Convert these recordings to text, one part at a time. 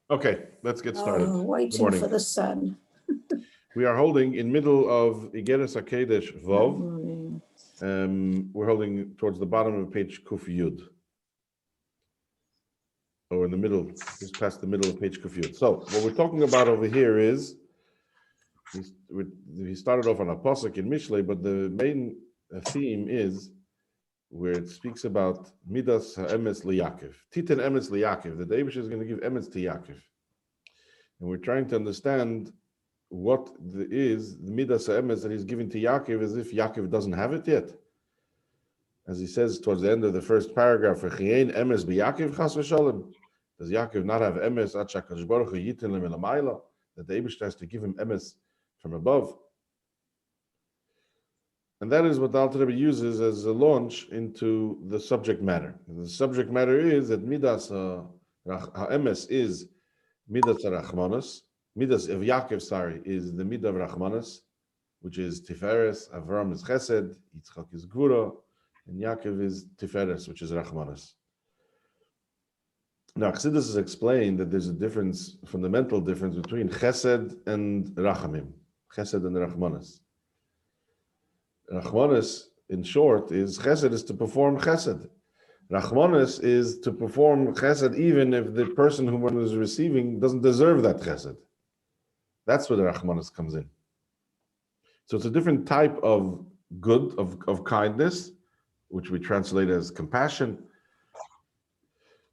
Okay, let's get started. Good Waiting morning. for the sun. We are holding in middle of Iggeres Hakodesh Vov. Morning. We're holding towards the bottom of page Kuf Yud, or in the middle, just past the middle of page Kuf Yud. So what we're talking about over here is he started off on a pasuk in Mishlei, but the main theme is where it speaks about Midas HaEmes LeYaakov, Titan Emes LeYaakov, that the Eibush is going to give Emes to Yaakov. And we're trying to understand what is the Midas HaEmes that he's giving to Yaakov, as if Yaakov doesn't have it yet. As he says towards the end of the first paragraph, Emes b'Yaakov chas v'shalom. Does Yaakov not have Emes at shakadosh baruch hu yitin le milamayla, that the Eibush has to give him Emes from above? And that is what the Alter Rebbe uses as a launch into the subject matter. And the subject matter is that Midas HaEmes is Midas HaRachmanos. Midas of Yaakov, is the Midah of Rachmanos, which is Tiferes. Avram is Chesed, Yitzchak is Gvura, and Yaakov is Tiferes, which is Rachmanos. Now, Chassidus has explained that there's a difference, fundamental difference between Chesed and Rachamim, Chesed and Rachmanos. Rachmanis, in short, is Chesed is to perform Chesed. Rachmanis is to perform Chesed even if the person who one is receiving doesn't deserve that Chesed. That's where the Rachmanis comes in. So it's a different type of good, of kindness, which we translate as compassion.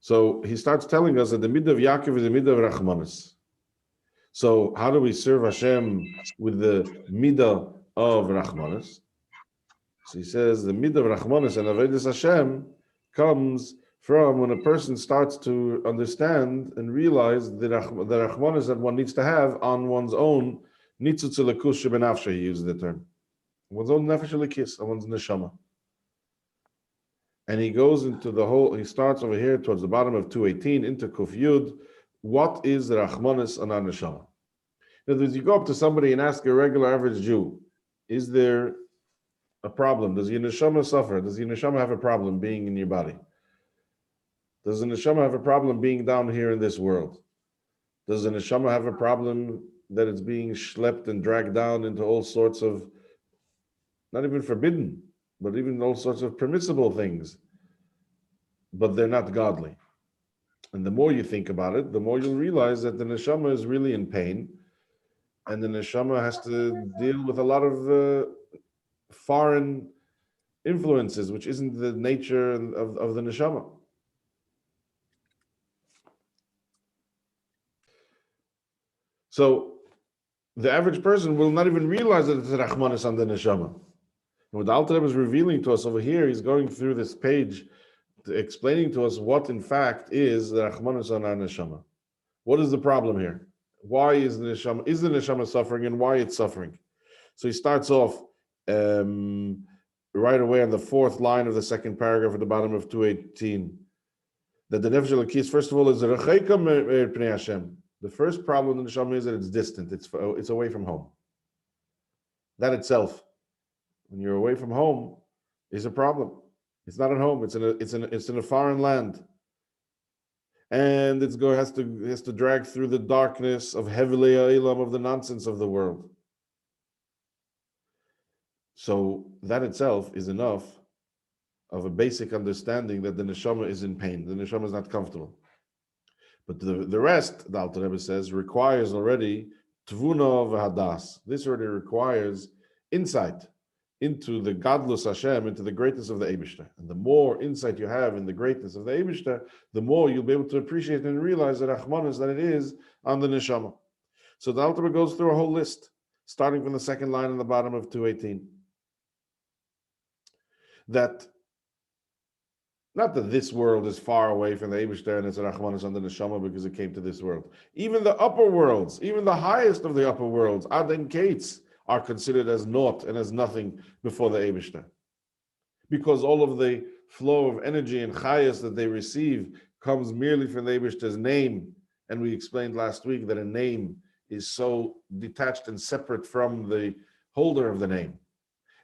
So he starts telling us that the midah of Yaakov is the midah of Rachmanis. So how do we serve Hashem with the midah of Rachmanis? So he says the midah of Rachmanis and Avodas Hashem comes from when a person starts to understand and realize the Rachmanis that one needs to have on one's own nitzutz lekus shebenafshe, he uses the term, one's own nefesh lekis, on one's neshama. And he goes into the whole, he starts over here towards the bottom of 218 into Kuf Yud. What is the Rachmanis on our neshama? In other words, you go up to somebody and ask a regular average Jew, is there a problem? Does your neshama suffer? Does your neshama have a problem being in your body? Does the neshama have a problem being down here in this world? Does the neshama have a problem that it's being schlepped and dragged down into all sorts of, not even forbidden, but even all sorts of permissible things, but they're not godly? And the more you think about it, the more you'll realize that the neshama is really in pain, and the neshama has to deal with a lot of foreign influences, which isn't the nature of the neshama. So the average person will not even realize that it's a Rachmanis on the neshama. And what the Alter Rebbe is revealing to us over here, he's going through this page, explaining to us what in fact is the Rachmanis on our neshama. What is the problem here? Why is the neshama suffering, and why it's suffering? So he starts off right away on the fourth line of the second paragraph at the bottom of 218, that the nefesh elokis, first of all, is recheika pnei Hashem. The first problem in the neshama is that it's distant, it's away from home. That itself, when you're away from home, is a problem. It's not at home. It's in a foreign land, and has to drag through the darkness of heavily ilam, of the nonsense of the world. So that itself is enough of a basic understanding that the neshama is in pain. The neshama is not comfortable. But the rest, the Alter Rebbe says, requires already tvuna v'hadas. This already requires insight into the godless Hashem, into the greatness of the Eibishter. And the more insight you have in the greatness of the Eibishter, the more you'll be able to appreciate and realize that Rachmanis, that it is on the neshama. So the Alter Rebbe goes through a whole list, starting from the second line on the bottom of 218. That not that this world is far away from the Eibishter and it's a Rachmanis on the neshama because it came to this world. Even the upper worlds, even the highest of the upper worlds, Aden Kates, are considered as naught and as nothing before the Eibishter, because all of the flow of energy and chayas that they receive comes merely from the Eibishter's name. And we explained last week that a name is so detached and separate from the holder of the name.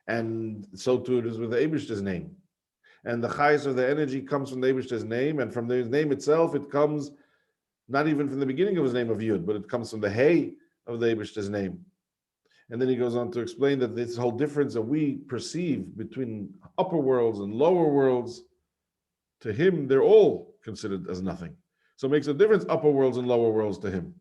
And so too it is with the Eibishter's name. And the chayas of the energy comes from the Eibishter's name, and from the name itself, it comes not even from the beginning of his name of Yud, but it comes from the Hey of the Eibishter's name. And then he goes on to explain that this whole difference that we perceive between upper worlds and lower worlds, to him, they're all considered as nothing. So it makes a difference, upper worlds and lower worlds to him.